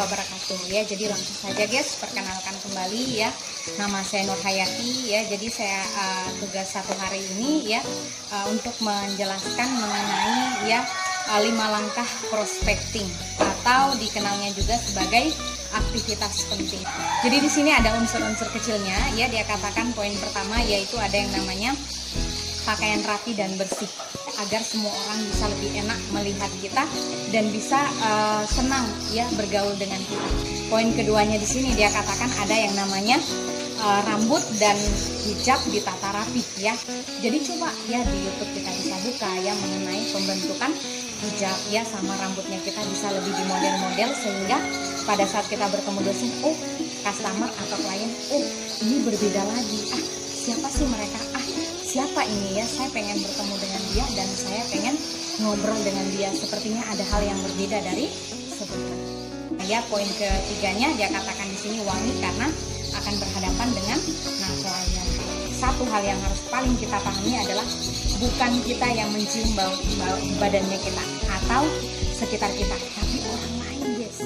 wabarakatuh ya. Jadi langsung saja guys, perkenalkan kembali ya. Nama saya Nur Hayati ya. Jadi saya tugas satu hari ini ya untuk menjelaskan mengenai ya 5 langkah prospecting atau dikenalnya juga sebagai aktivitas penting. Jadi di sini ada unsur-unsur kecilnya ya. Dia katakan poin pertama yaitu ada yang namanya pakaian rapi dan bersih, agar semua orang bisa lebih enak melihat kita dan bisa senang ya bergaul dengan kita. Poin keduanya di sini dia katakan ada yang namanya rambut dan hijab ditata rapi ya. Jadi coba ya di YouTube kita bisa buka ya mengenai pembentukan hijab ya, sama rambutnya kita bisa lebih di model-model sehingga pada saat kita bertemu dosen, oh customer atau klien, oh ini berbeda lagi, siapa sih mereka, siapa ini ya, saya pengen bertemu dengan dia dan saya pengen ngobrol dengan dia, sepertinya ada hal yang berbeda dari sebelumnya. Ya, poin ketiganya dia katakan di sini wangi karena akan berhadapan dengan klien. Satu hal yang harus paling kita pahami adalah bukan kita yang mencium bau badannya kita atau sekitar kita, tapi orang lain guys.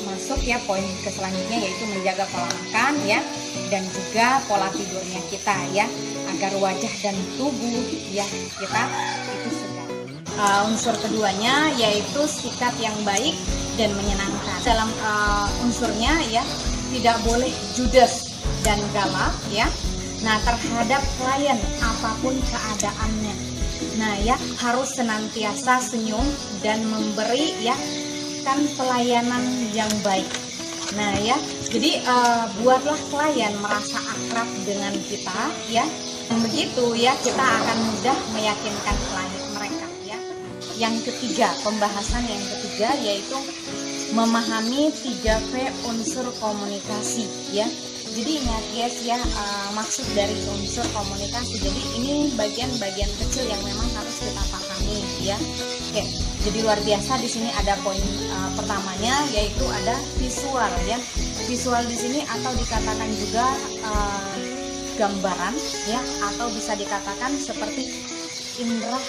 Masuk ya poin ke selanjutnya yaitu menjaga pola makan ya, dan juga pola tidurnya kita ya, agar wajah dan tubuh ya kita itu segar. Unsur keduanya yaitu sikap yang baik dan menyenangkan. Dalam unsurnya ya tidak boleh judes dan galak ya. Nah, terhadap klien apapun keadaannya. Nah ya, harus senantiasa senyum dan memberi ya kan pelayanan yang baik. Nah ya, jadi buatlah klien merasa akrab dengan kita ya. Begitu ya, kita akan mudah meyakinkan klien mereka ya. Yang ketiga, pembahasan yang ketiga yaitu memahami 3P unsur komunikasi ya. Jadi ingat guys ya, maksud dari unsur komunikasi. Jadi ini bagian-bagian kecil yang memang harus kita pahami ya. Oke, jadi luar biasa di sini ada poin pertamanya yaitu ada visual ya. Visual di sini atau dikatakan juga gambaran ya, atau bisa dikatakan seperti indera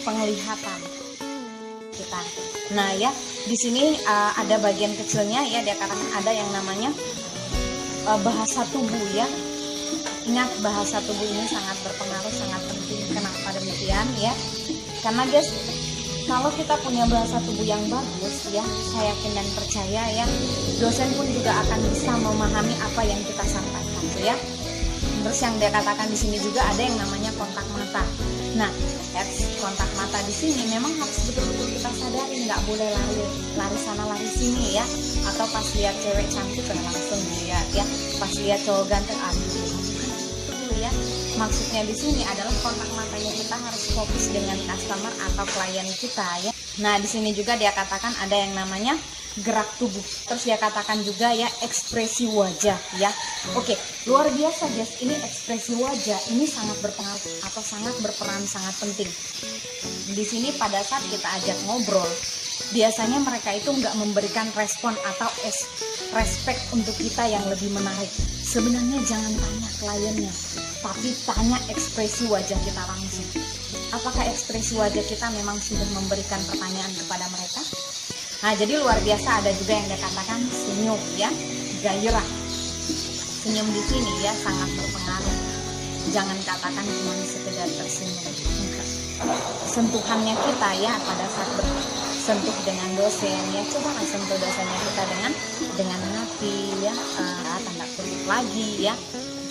penglihatan kita. Nah ya, di sini ada bagian kecilnya ya, dia katakan ada yang namanya bahasa tubuh ya. Ingat, bahasa tubuh ini sangat berpengaruh, sangat penting. Kenapa demikian ya? Karena guys, kalau kita punya bahasa tubuh yang bagus ya, saya yakin dan percaya ya, dosen pun juga akan bisa memahami apa yang kita sampaikan ya. Terus yang dia katakan di sini juga ada yang namanya kontak mata. Nah, kontak mata di sini memang harus betul-betul kita sadari, nggak boleh lari sana lari sini ya. Atau pas lihat cewek cantik langsung lihat ya, pas lihat cowok ganteng ya. Maksudnya di sini adalah kontak matanya kita harus fokus dengan customer atau klien kita ya. Nah, di sini juga dia katakan ada yang namanya gerak tubuh. Terus dia katakan juga ya ekspresi wajah ya. Oke, luar biasa guys, ini ekspresi wajah ini sangat berpengaruh atau sangat berperan, sangat penting. Di sini pada saat kita ajak ngobrol, biasanya mereka itu nggak memberikan respon atau respect untuk kita yang lebih menarik. Sebenarnya jangan tanya kliennya, tapi tanya ekspresi wajah kita langsung. Apakah ekspresi wajah kita memang sudah memberikan pertanyaan kepada mereka? Nah, jadi luar biasa ada juga yang dikatakan senyum ya, gairah. Senyum di sini ya sangat berpengaruh. Jangan katakan cuma sekedar tersenyum. Sentuhannya kita ya pada saat bersentuh dengan dosen ya, coba sentuh dosennya kita dengan hati ya, tanda kutip lagi ya.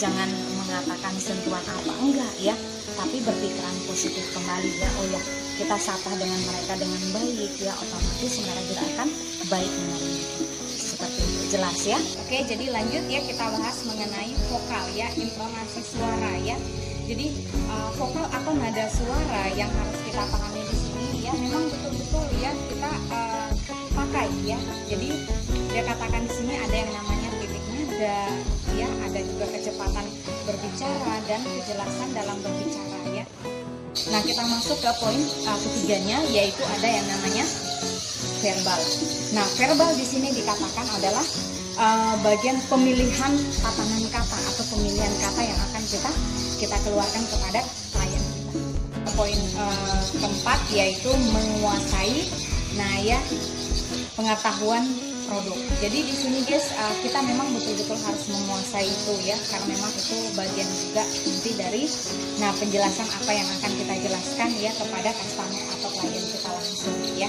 Jangan mengatakan sentuhan apa enggak ya, tapi berpikiran positif kembali ya. Oh ya, kita sapa dengan mereka dengan baik ya, otomatis mereka juga akan baik menerima. Seperti itu, jelas ya. Oke, jadi lanjut ya, kita bahas mengenai vokal ya, intonasi suara ya. Jadi vokal atau nada suara yang harus kita pahami di sini ya, memang betul-betul ya kita pakai ya. Jadi dia katakan di sini ada yang namanya titik nada ya, ada juga kecepatan berbicara dan kejelasan dalam berbicara ya. Nah, kita masuk ke poin ketiganya yaitu ada yang namanya verbal. Nah, verbal di sini dikatakan adalah bagian pemilihan tatanan kata atau pemilihan kata yang akan kita keluarkan kepada klien kita. Poin keempat yaitu menguasai nah ya pengetahuan produk. Jadi di sini guys, kita memang betul-betul harus menguasai itu ya, karena memang itu bagian juga inti dari penjelasan apa yang akan kita jelaskan ya kepada customer atau klien kita langsung ya.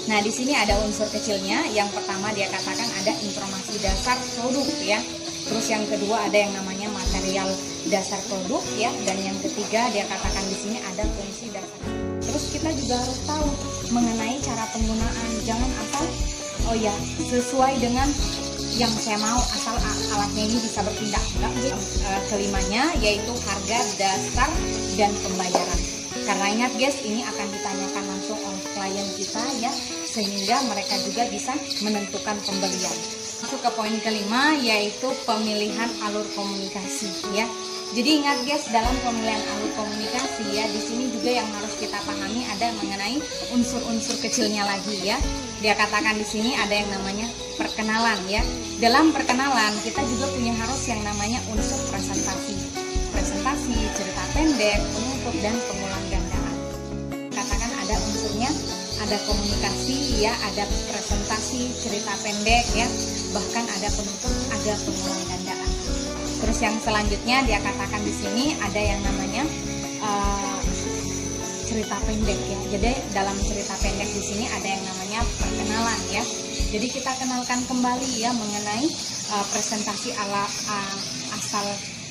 Nah, di sini ada unsur kecilnya. Yang pertama dia katakan ada informasi dasar produk ya. Terus yang kedua ada yang namanya material dasar produk ya, dan yang ketiga dia katakan di sini ada fungsi dasar. Terus kita juga harus tahu mengenai cara penggunaan. Jangan asal sesuai dengan yang saya mau, asal alatnya ini bisa bertindak. Kelimanya yaitu harga dasar dan pembayaran. Karena ingat guys, ini akan ditanyakan langsung oleh klien kita ya, sehingga mereka juga bisa menentukan pembelian. Masuk ke poin kelima, yaitu pemilihan alur komunikasi ya. Jadi ingat guys, dalam pemilihan alur komunikasi ya, di sini juga yang harus kita pahami ada mengenai unsur-unsur kecilnya lagi ya. Dia katakan di sini ada yang namanya perkenalan ya. Dalam perkenalan kita juga punya harus yang namanya unsur presentasi, cerita pendek, penutup, dan pengulang gandaan. Katakan ada unsurnya, ada komunikasi ya, ada presentasi, cerita pendek ya, bahkan ada penutup, ada pengulang gandaan. Terus yang selanjutnya dia katakan di sini ada yang namanya cerita pendek ya. Jadi dalam cerita pendek di sini ada yang namanya perkenalan ya. Jadi kita kenalkan kembali ya mengenai presentasi asal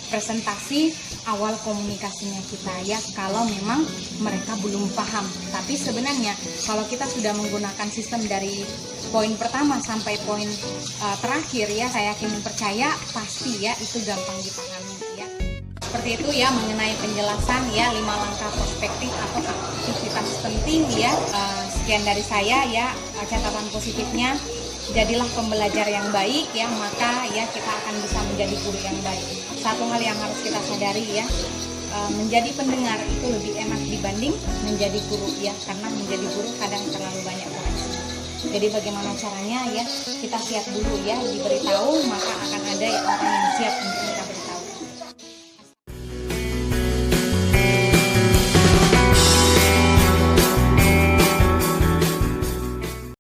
presentasi awal komunikasinya kita ya, kalau memang mereka belum paham. Tapi sebenarnya kalau kita sudah menggunakan sistem dari poin pertama sampai poin terakhir ya, saya yakin percaya pasti ya itu gampang dipahami ya. Seperti itu ya mengenai penjelasan ya 5 langkah prospektif atau aktivitas penting ya. Sekian dari saya ya, catatan positifnya, jadilah pembelajar yang baik ya, maka ya kita akan bisa menjadi guru yang baik. Satu hal yang harus kita sadari ya, menjadi pendengar itu lebih enak dibanding menjadi guru ya, karena menjadi guru kadang terlalu banyak koreksi. Jadi bagaimana caranya ya, kita siap dulu ya, diberitahu maka akan ada orang yang siap untuk